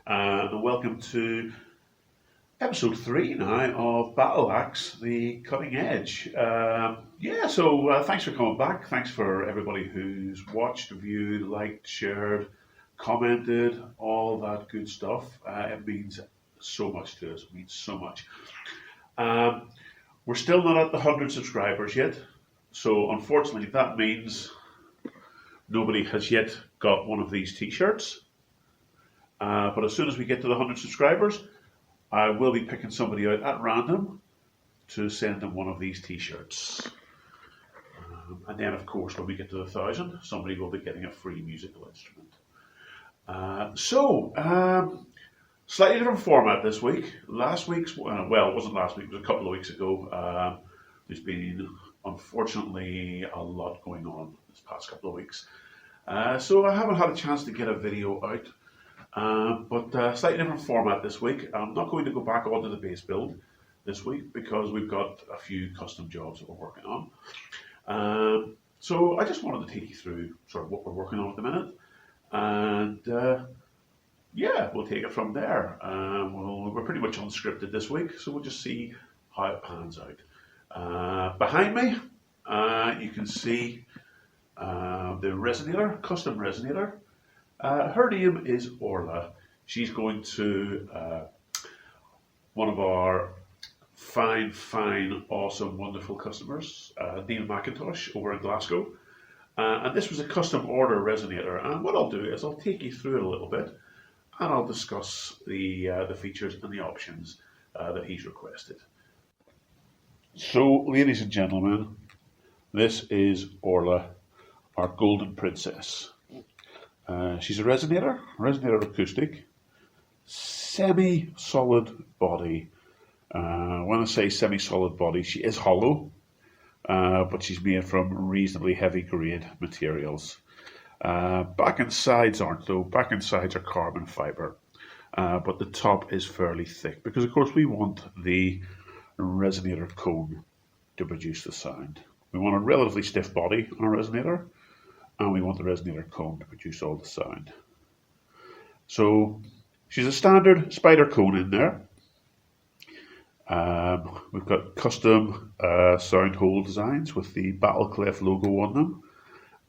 and welcome to episode 3 now of BTLX The Cutting Edge. Thanks for coming back. Thanks for everybody who's watched, viewed, liked, shared, commented, all that good stuff. It means so much to us. It means so much. We're still not at the 100 subscribers yet, so unfortunately that means nobody has yet got one of these t-shirts. But as soon as we get to the 100 subscribers, I will be picking somebody out at random to send them one of these t-shirts. And then, of course, when we get to the 1,000, somebody will be getting a free musical instrument. Slightly different format this week. Last week's, well, it wasn't last week, it was a couple of weeks ago. There's been, unfortunately, a lot going on this past couple of weeks. So I haven't had a chance to get a video out. But slightly different format this week. I'm not going to go back onto the base build this week because we've got a few custom jobs that we're working on. So I just wanted to take you through sort of what we're working on at the minute. And we'll take it from there. We're pretty much unscripted this week, so we'll just see how it pans out. Behind me, you can see the resonator, custom resonator. Her name is Orlaith. She's going to one of our fine, awesome, wonderful customers, Neil McIntosh over in Glasgow. And this was a custom order resonator. And what I'll do is I'll take you through it a little bit and I'll discuss the features and the options that he's requested. So, ladies and gentlemen, this is Orlaith, our golden princess. She's a resonator acoustic, semi-solid body. When I say semi-solid body, she is hollow, but she's made from reasonably heavy grade materials. Back and sides aren't though. Back and sides are carbon fibre, but the top is fairly thick because of course we want the resonator cone to produce the sound. We want a relatively stiff body on a resonator, and we want the resonator cone to produce all the sound. So she's a standard spider cone in there. We've got custom sound hole designs with the BTLX logo on them.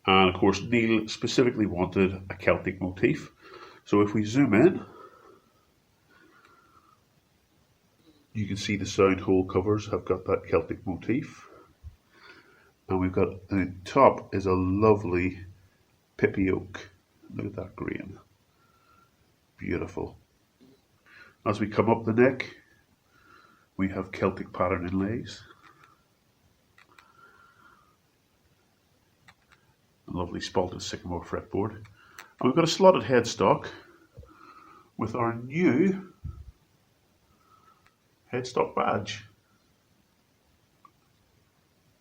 And of course Neil specifically wanted a Celtic motif. So if we zoom in, you can see the sound hole covers have got that Celtic motif. And we've got, on the top is a lovely pippy oak. Look at that green. Beautiful. As we come up the neck, we have Celtic pattern inlays. A lovely spalted sycamore fretboard. And we've got a slotted headstock with our new headstock badge,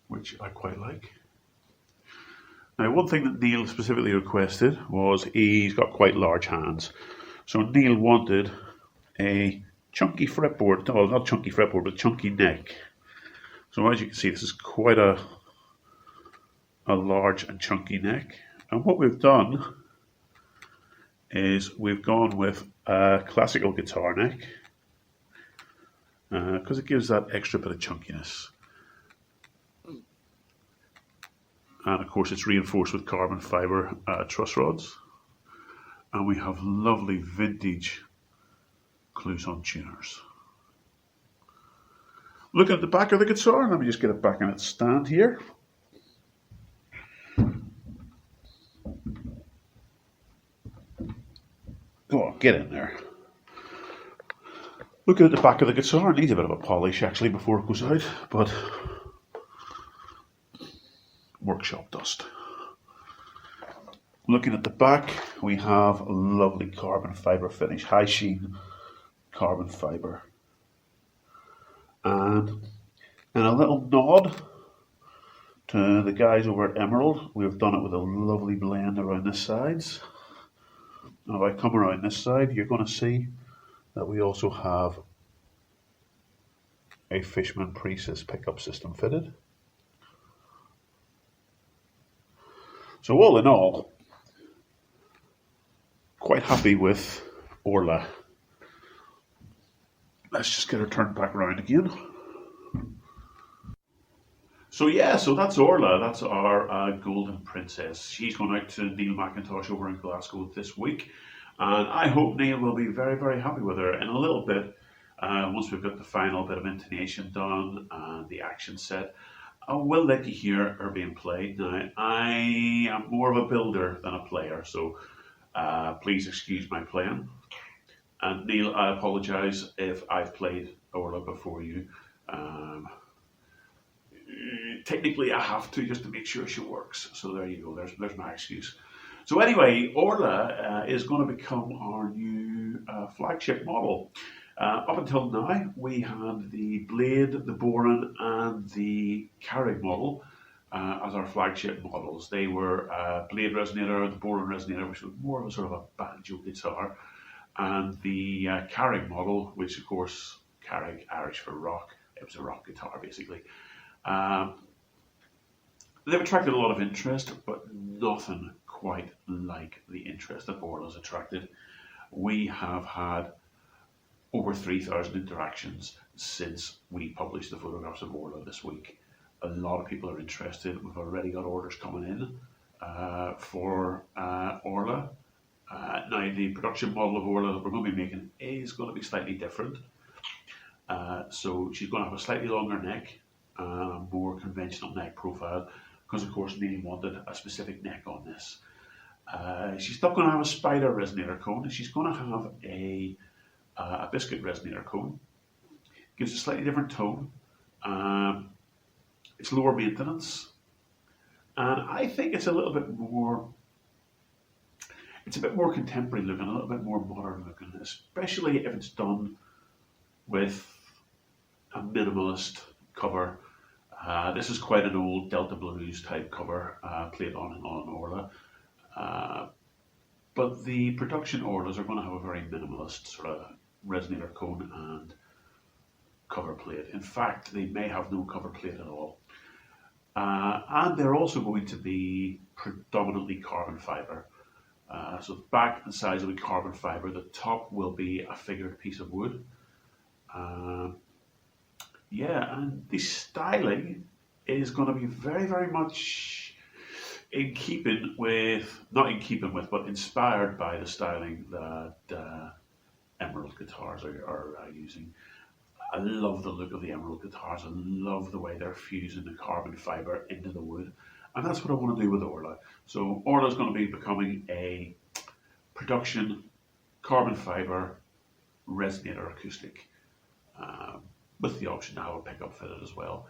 which I quite like. Now, one thing that Neil specifically requested was he's got quite large hands. So Neil wanted a chunky fretboard, well, not chunky fretboard, but chunky neck. So as you can see, this is quite a large and chunky neck. And what we've done is we've gone with a classical guitar neck because it gives that extra bit of chunkiness. And of course it's reinforced with carbon fibre truss rods. And we have lovely vintage Clouson tuners. Look at the back of the guitar. Let me just get it back in its stand here. Go on, get in there. Looking at the back of the guitar, it needs a bit of a polish actually before it goes out, but workshop dust. Looking at the back, we have a lovely carbon fibre finish, high sheen carbon fibre. And in a little nod to the guys over at Emerald, we've done it with a lovely blend around the sides. Now if I come around this side, you're going to see that we also have a Fishman Precis pickup system fitted. So all in all, quite happy with Orlaith let's just get her turned back around again. So yeah, so that's Orla, that's our golden princess. She's going out to Neil McIntosh over in Glasgow this week, and I hope Neil will be very, very happy with her. In a little bit, once we've got the final bit of intonation done and the action set, I will let you hear her being played. Now, I am more of a builder than a player, so please excuse my playing. And Neil, I apologise if I've played Orla before you. Technically, I have to just to make sure she works. So there you go. There's my excuse. So anyway, Orla is going to become our new flagship model. Up until now, we had the Blade, the Boron, and the Carrig model as our flagship models. They were Blade resonator, the Boron resonator, which was more of a sort of a banjo guitar, and the Carrig model, which of course Carrig, Irish for rock. It was a rock guitar basically. They've attracted a lot of interest, but nothing quite like the interest that Orla's attracted. We have had over 3,000 interactions since we published the photographs of Orla this week. A lot of people are interested. We've already got orders coming in for Orla. Now, the production model of Orla that we're going to be making is going to be slightly different. So she's going to have a slightly longer neck, a more conventional neck profile, because of course Neil wanted a specific neck on this. She's not going to have a spider resonator cone. She's going to have a biscuit resonator cone. Gives a slightly different tone. It's lower maintenance, and I think it's a little bit more. It's a bit more contemporary looking, a little bit more modern looking, especially if it's done with a minimalist cover. This is quite an old Delta Blues type cover played on Orla. But the production Orlas are going to have a very minimalist sort of resonator cone and cover plate. In fact, they may have no cover plate at all. And they're also going to be predominantly carbon fibre. So the back and sides will be carbon fibre. The top will be a figured piece of wood. Yeah, and the styling is going to be very, very much in keeping with, not in keeping with, but inspired by the styling that Emerald guitars are using. I love the look of the Emerald guitars. I love the way they're fusing the carbon fibre into the wood. And that's what I want to do with Orla. So Orla is going to be becoming a production carbon fibre resonator acoustic, with the option to have a pickup fitted as well.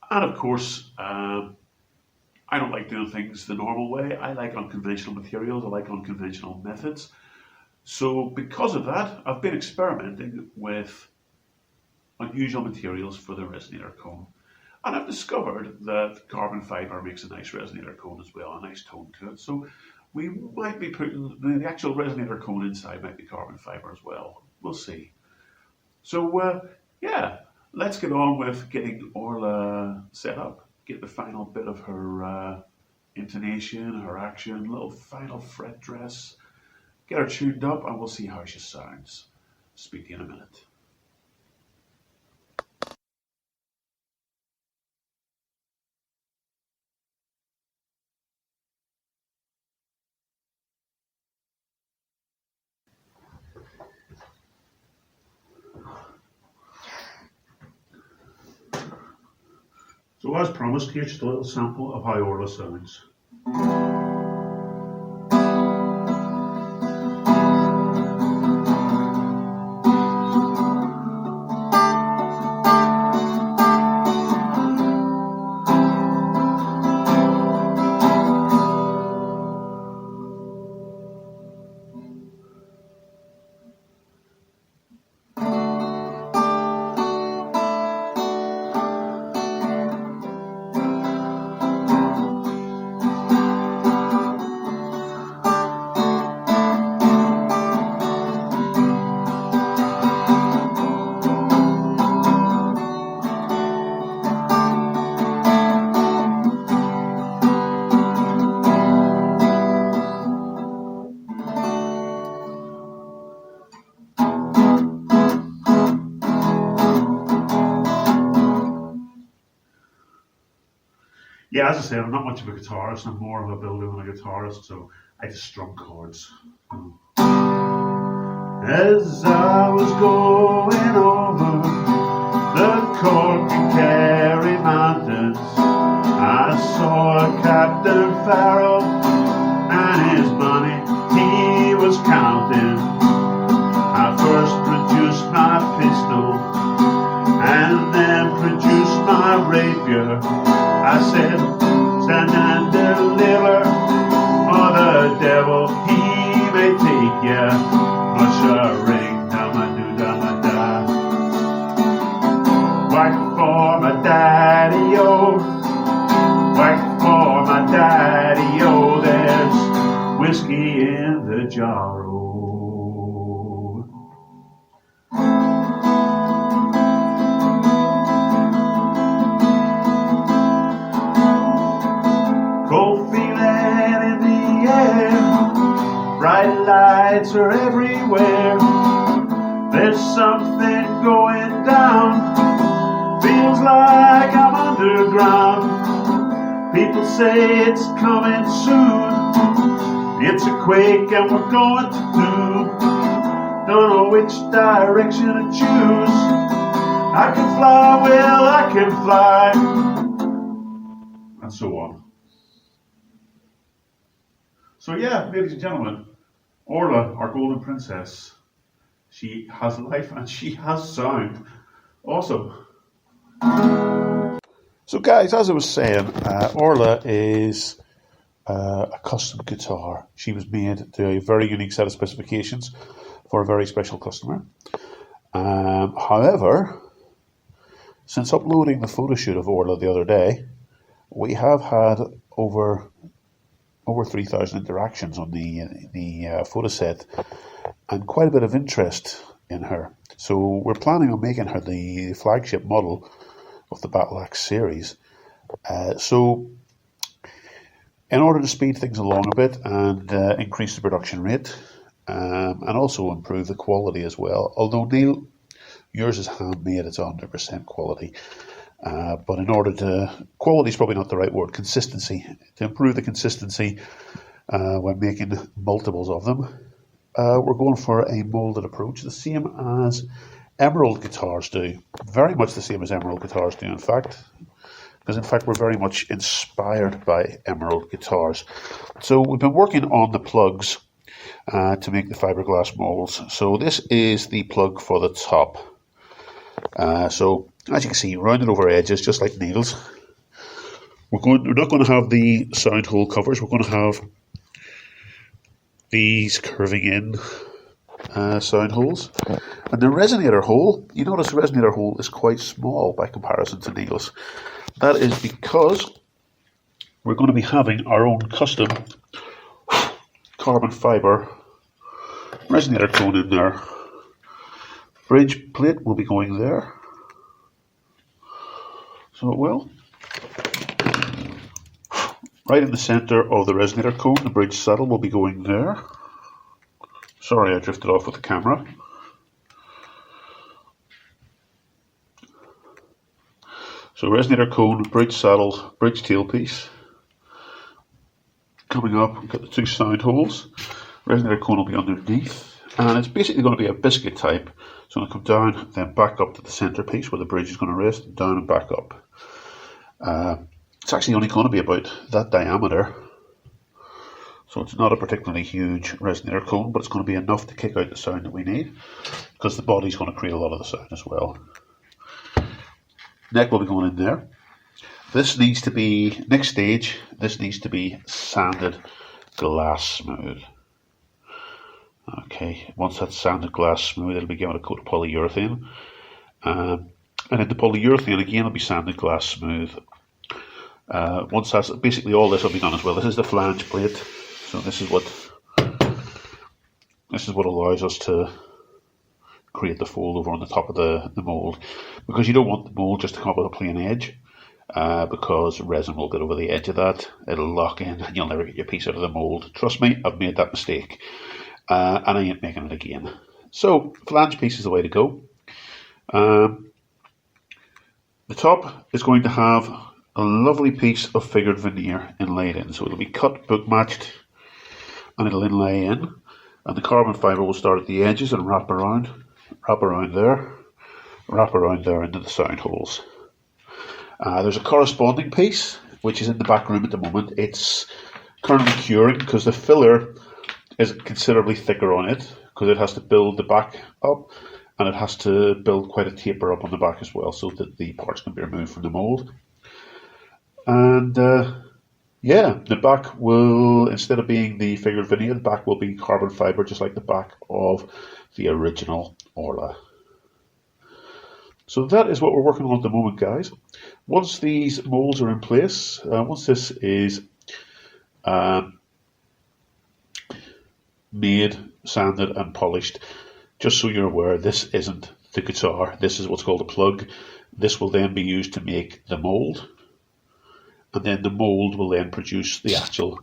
And of course, I don't like doing things the normal way. I like unconventional materials. I like unconventional methods. So because of that, I've been experimenting with unusual materials for the resonator cone. And I've discovered that carbon fibre makes a nice resonator cone as well, a nice tone to it. So we might be putting the actual resonator cone inside might be carbon fibre as well. We'll see. So yeah, let's get on with getting Orla set up. Get the final bit of her intonation, her action, little final fret dress. Get her tuned up and we'll see how she sounds. Speak to you in a minute. So as promised, here's just a little sample of how Orla sounds. yeah, as I said, I'm not much of a guitarist. I'm more of a builder than a guitarist, so I just strum chords. As I was going over the Cork and Kerry mountains, I saw a Captain Farrell and his money he was counting. I first produced my pistol and then produced my rapier. I said, stand and deliver, or the devil he may take ya. Mush a ring, dama-do-dama-da. Whack for my daddy-o, whack for my daddy-o. There's whiskey in the jar-o. Cold feeling in the air, bright lights are everywhere. There's something going down, feels like I'm underground. People say it's coming soon, it's a quake and we're going to doom. Don't know which direction to choose. I can fly, well I can fly, and so on. So yeah, ladies and gentlemen, Orla, our golden princess, she has life and she has sound. Awesome. So guys, as I was saying, Orla is a custom guitar. She was made to a very unique set of specifications for a very special customer. However, since uploading the photo shoot of Orla the other day, we have had over 3,000 interactions on the photo set and quite a bit of interest in her. So we're planning on making her the flagship model of the BTLX series. So in order to speed things along a bit and increase the production rate and also improve the quality as well, although Neil, yours is handmade, it's 100% quality. But in order to, quality is probably not the right word, consistency, to improve the consistency when making multiples of them, we're going for a molded approach, the same as Emerald guitars do, very much the same as Emerald guitars do in fact, because in fact we're very much inspired by Emerald guitars. So we've been working on the plugs to make the fiberglass molds. So this is the plug for the top. So as you can see, rounded over edges, just like needles. We're not going to have the sound hole covers. We're going to have these curving in sound holes. And the resonator hole, you notice the resonator hole is quite small by comparison to needles. That is because we're going to be having our own custom carbon fiber resonator cone in there. Bridge plate will be going there. So it will. Right in the center of the resonator cone, the bridge saddle will be going there. Sorry, I drifted off with the camera. So resonator cone, bridge saddle, bridge tailpiece. Coming up, we've got the two sound holes. Resonator cone will be underneath. And it's basically going to be a biscuit type. So it's going to come down, then back up to the center piece where the bridge is going to rest, down and back up. It's actually only going to be about that diameter. So it's not a particularly huge resonator cone, but it's going to be enough to kick out the sound that we need, because the body's going to create a lot of the sound as well. Neck will be going in there. This needs to be, next stage, this needs to be sanded glass smooth. Okay, once that's sanded glass smooth, it'll be given a coat of polyurethane. And then the polyurethane again will be sanded glass smooth. Once that's, basically all this will be done as well. This is the flange plate. So this is what allows us to create the fold over on the top of the mold, because you don't want the mold just to come up with a plain edge, because resin will get over the edge of that. It'll lock in and you'll never get your piece out of the mold. Trust me, I've made that mistake, and I ain't making it again. So flange piece is the way to go. The top is going to have a lovely piece of figured veneer inlaid in. So it'll be cut, book matched, and it'll inlay in. And the carbon fibre will start at the edges and wrap around there, wrap around there into the sound holes. There's a corresponding piece which is in the back room at the moment. It's currently curing because the filler is considerably thicker on it, because it has to build the back up and it has to build quite a taper up on the back as well so that the parts can be removed from the mould. And yeah, the back will, instead of being the figured veneer, the back will be carbon fibre, just like the back of the original Orlaith. So that is what we're working on at the moment, guys. Once these moulds are in place, once this is made, sanded and polished, just so you're aware, this isn't the guitar. This is what's called a plug. This will then be used to make the mould, and then the mould will then produce the actual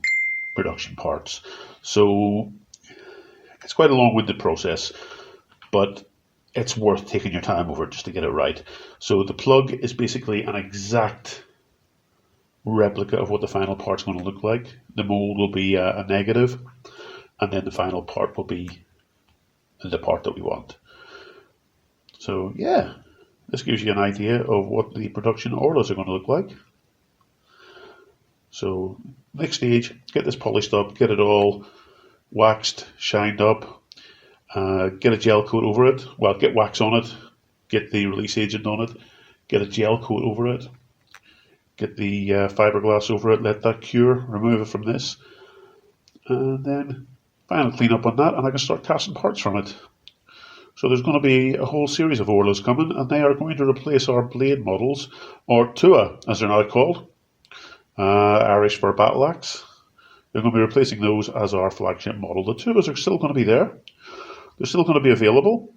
production parts. So it's quite a long-winded process, but it's worth taking your time over just to get it right. So the plug is basically an exact replica of what the final part's going to look like. The mould will be a negative, and then the final part will be the part that we want. So yeah, this gives you an idea of what the production Orlaiths are going to look like. So next stage, get this polished up, get it all waxed, shined up, get a gel coat over it, well, get wax on it, get the release agent on it, get a gel coat over it, get the fiberglass over it, let that cure, remove it from this, and then final clean up on that, and I can start casting parts from it. So there's going to be a whole series of Orlaiths coming, and they are going to replace our blade models, or Tua as they're now called, Irish for battle axe. They're going to be replacing those as our flagship model. The Tuas are still going to be there. They're still going to be available,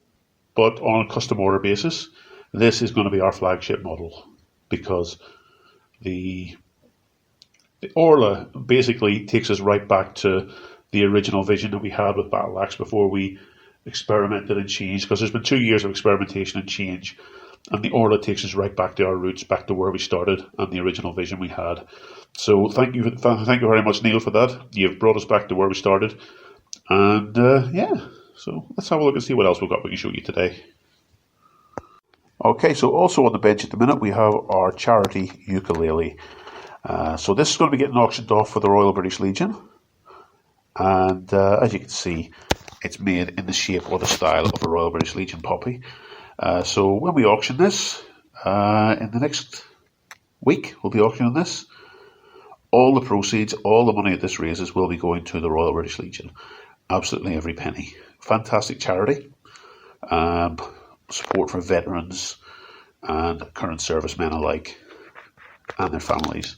but on a custom order basis. This is going to be our flagship model, because the Orlaith basically takes us right back to the original vision that we had with battle axe before we experimented and changed, because there's been 2 years of experimentation and change, and the Orlaith takes us right back to our roots, back to where we started and the original vision we had. So thank you very much, Neil, for that. You've brought us back to where we started, and yeah, so let's have a look and see what else we've got we can show you today. Okay, so also on the bench at the minute we have our charity ukulele. So this is going to be getting auctioned off for the Royal British Legion, and as you can see, it's made in the shape or the style of a Royal British Legion poppy. So when we auction this, in the next week we'll be auctioning this. All the proceeds, all the money that this raises will be going to the Royal British Legion. Absolutely every penny. Fantastic charity. Support for veterans and current servicemen alike and their families.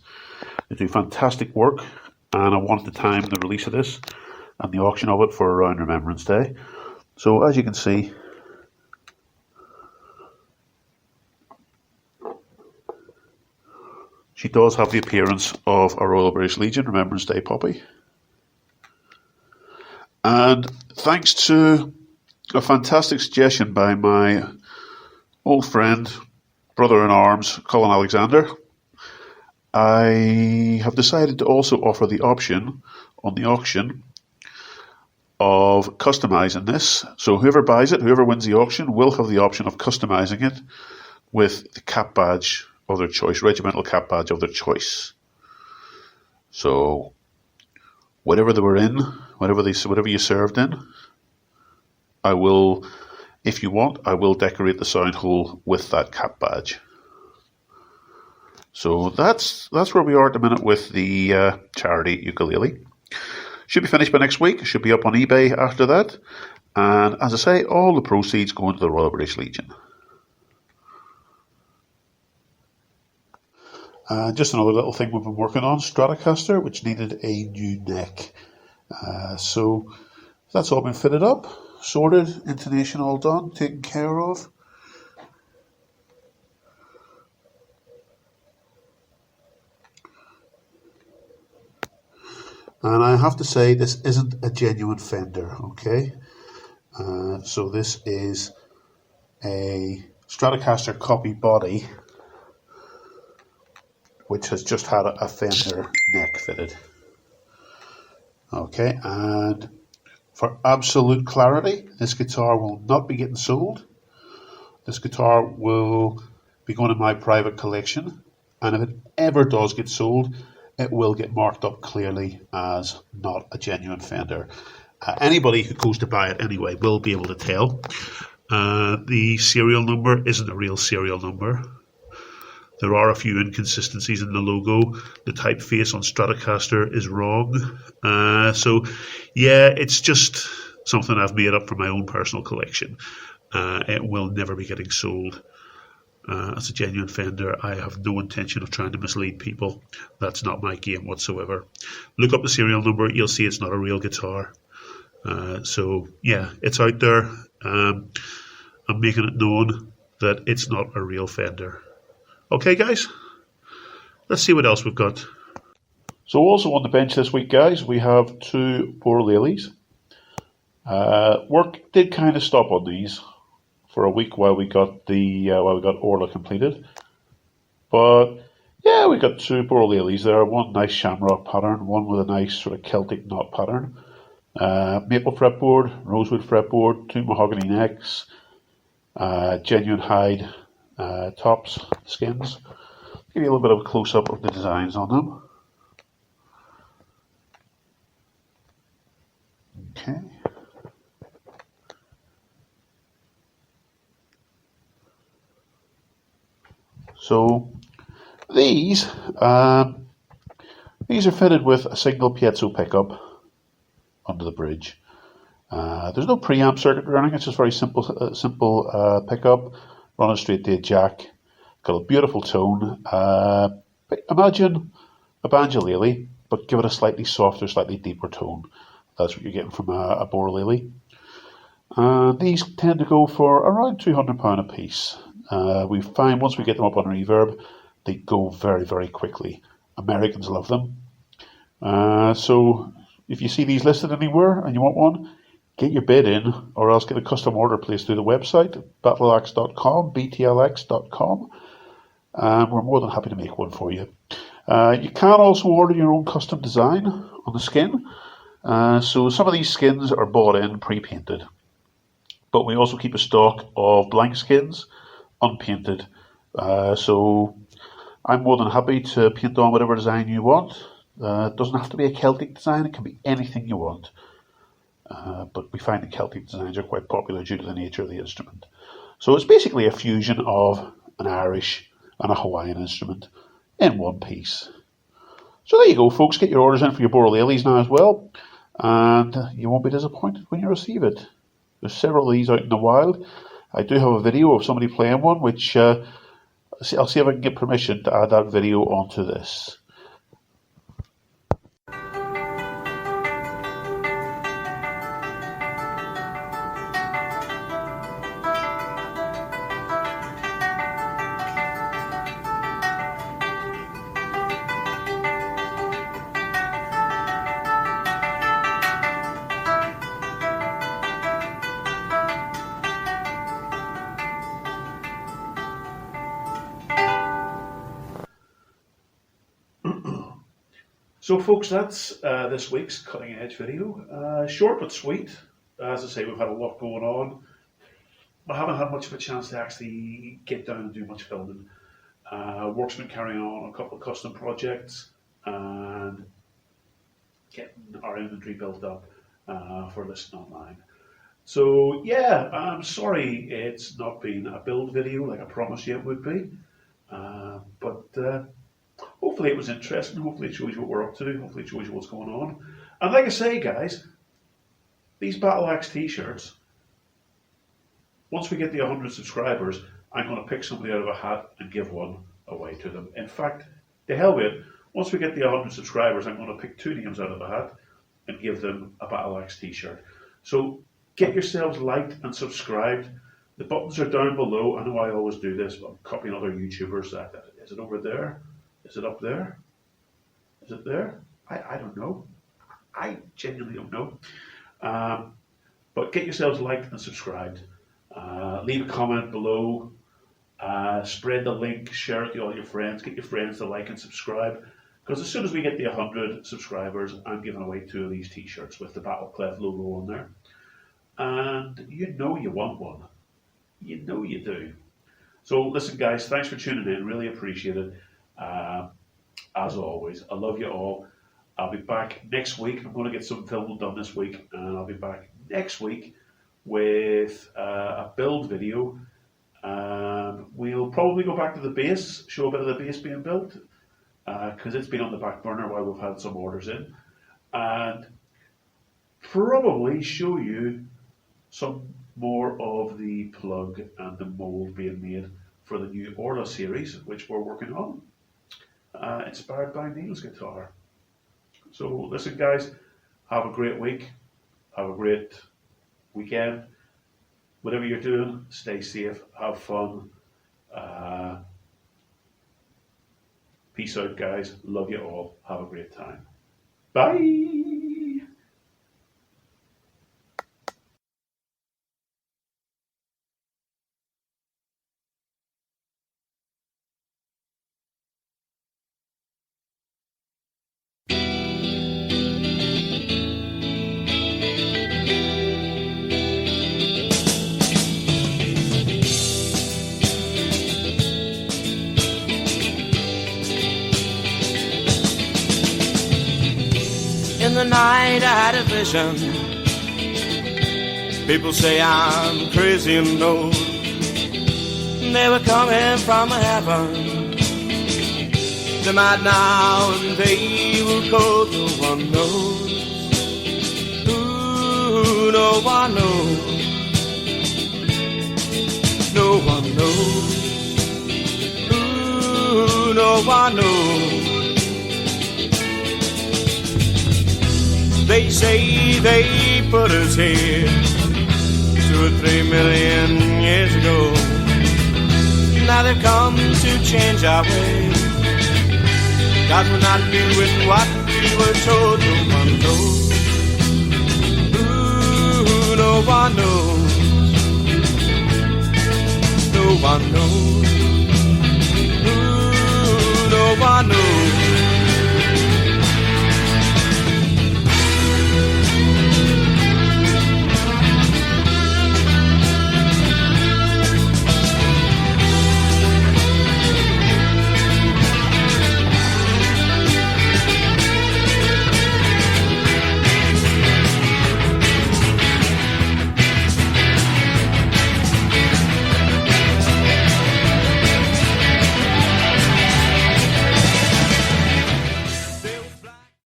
They do fantastic work, and I wanted to time the release of this and the auction of it for around Remembrance Day. So as you can see, she does have the appearance of a Royal British Legion Remembrance Day poppy. And thanks to a fantastic suggestion by my old friend, brother-in-arms, Colin Alexander, I have decided to also offer the option on the auction of customizing this. So whoever buys it, whoever wins the auction, will have the option of customizing it with the cap badge of their choice, regimental cap badge of their choice. So whatever they were in, whatever you served in, I will, if you want, I will decorate the sound hole with that cap badge. So that's where we are at the minute with the charity ukulele. Should be finished by next week. Should be up on eBay after that. And as I say, all the proceeds going to the Royal British Legion. Just another little thing we've been working on, Stratocaster, which needed a new neck. So that's all been fitted up, sorted, intonation all done, taken care of. And I have to say, this isn't a genuine Fender, okay? So this is a Stratocaster copy body which has just had a fender neck fitted. Okay, and for absolute clarity, this guitar will not be getting sold. This guitar will be going in my private collection, and if it ever does get sold, it will get marked up clearly as not a genuine Fender. Anybody who goes to buy it anyway will be able to tell. The serial number isn't a real serial number. There are a few inconsistencies in the logo. The typeface on Stratocaster is wrong. So yeah, it's just something I've made up for my own personal collection. It will never be getting sold as a genuine Fender. I have no intention of trying to mislead people. That's not my game whatsoever. Look up the serial number, you'll see it's not a real guitar. So yeah, it's out there. I'm making it known that it's not a real Fender. Okay guys, let's see what else we've got. So also on the bench this week, guys, we have two Bodhraleles. Work did kind of stop on these for a week while we got Orlaith completed. But yeah, we got two Bodhraleles there. One nice shamrock pattern, one with a nice sort of Celtic knot pattern. Maple fretboard, rosewood fretboard, two mahogany necks, genuine hide tops, skins. Give you a little bit of a close-up of the designs on them. Okay. So these are fitted with a single piezo pickup under the bridge. There's no preamp circuit running. It's just very simple pickup running straight to a jack. Got a beautiful tone. Imagine a banjolele, but give it a slightly softer, slightly deeper tone. That's what you're getting from a Bodhralele. These tend to go for around £200 a piece. We find once we get them up on reverb, they go very, very quickly. Americans love them. So if you see these listed anywhere and you want one, get your bid in, or else get a custom order placed through the website, BTLX.com, BTLX.com. We're more than happy to make one for you. You can also order your own custom design on the skin. So some of these skins are bought in pre-painted, but we also keep a stock of blank skins, unpainted. So I'm more than happy to paint on whatever design you want. It doesn't have to be a Celtic design, it can be anything you want. But we find the Celtic designs are quite popular due to the nature of the instrument. So it's basically a fusion of an Irish and a Hawaiian instrument in one piece. So there you go, folks. Get your orders in for your Bodhraleles now as well, and you won't be disappointed when you receive it. There's several of these out in the wild. I do have a video of somebody playing one, which I'll see if I can get permission to add that video onto this. So folks, that's this week's Cutting Edge video. Short but sweet. As I say, we've had a lot going on. I haven't had much of a chance to actually get down and do much filming. Work's been carrying on a couple of custom projects and getting our inventory built up for listing online. So yeah, I'm sorry it's not been a build video like I promised you it would be. But hopefully it was interesting, hopefully it shows you what we're up to, hopefully it shows you what's going on. And like I say, guys, these BTLX t-shirts, once we get the 100 subscribers, I'm going to pick somebody out of a hat and give one away to them. In fact, to hell with it, once we get the 100 subscribers, I'm going to pick two names out of a hat and give them a BTLX t-shirt. So get yourselves liked and subscribed. The buttons are down below. I know I always do this, but I'm copying other YouTubers. Is it over there? Is it up there? Is it there? I don't know. I genuinely don't know. But get yourselves liked and subscribed. Leave a comment below. Spread the link, share it to all your friends, get your friends to like and subscribe. Because as soon as we get to 100 subscribers, I'm giving away 2 of these t-shirts with the Battle Clef logo on there. And you know you want one. You know you do. So listen guys, thanks for tuning in, really appreciate it. As always, I love you all. I'll be back next week. I'm going to get some filming done this week, and I'll be back next week with a build video. We'll probably go back to the bass, show a bit of the bass being built, because it's been on the back burner while we've had some orders in, and probably show you some more of the plug and the mould being made for the new Orlaith series, which we're working on, inspired by Neil's guitar. So listen guys, have a great week, have a great weekend. Whatever you're doing, stay safe, have fun. Peace out guys, love you all, have a great time. Bye! In the night I had a vision. People say I'm crazy and old. They were coming from heaven. They might now and they will go. No one knows. Ooh, no one knows. No one knows. Ooh, no one knows. They say they put us here 2 or 3 million years ago. Now they've come to change our ways. God will not doing what we were told. No one knows. Ooh, no one knows. No one knows. Ooh, no one knows.